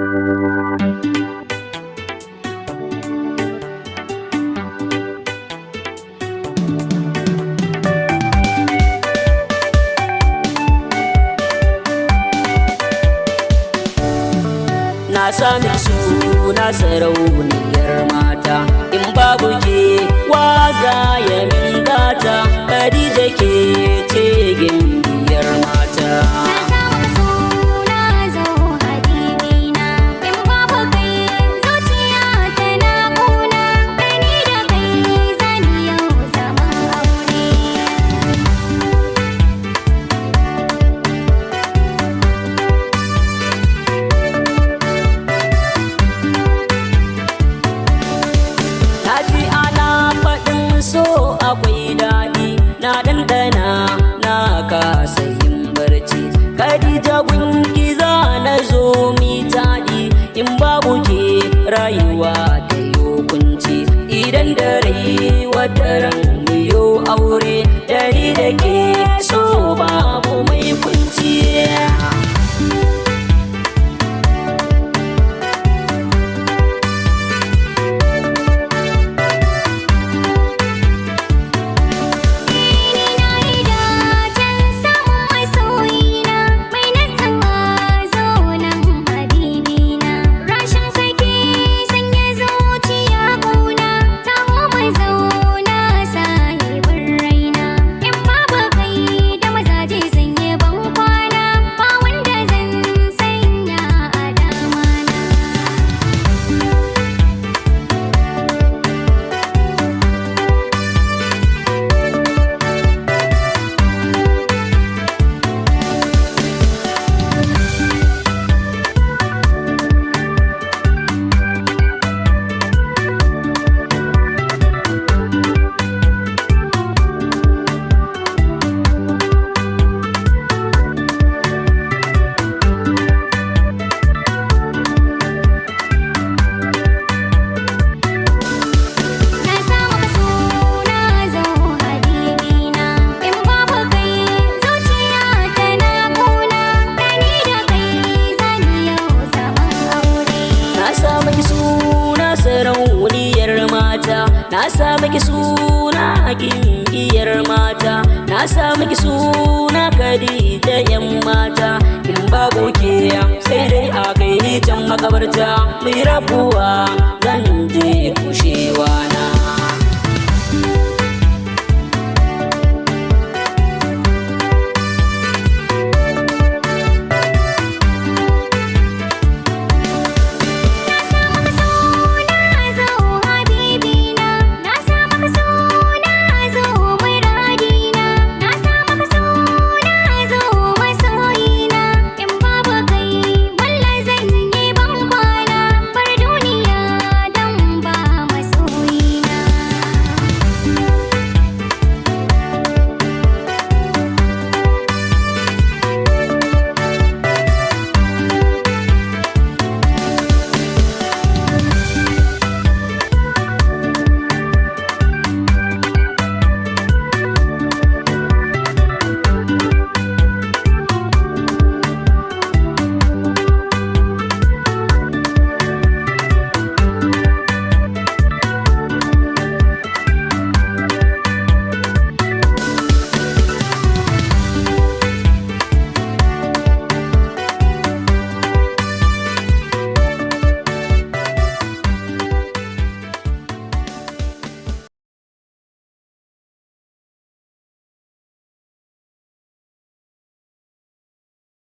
Na sami suna sarauniyar mata, in babu ke waza ya min gata, Khadija ke ce gimbiyar mata. Akwai daɗi na ɗanɗana na kasa yin barci, Khadija gunki za na zo mi taɗi, in babu ke rayuwa ta yo kunci, idan da rai wata ran mu yo aure, dari da ke so babu mai kunci. Sarauniyar mata, na sa miki suna gimbiyar mata, na sa miki suna Khadija yan mata, in babu ke sai dai a kai ni can makabarta, mai rabuwa zan je kushe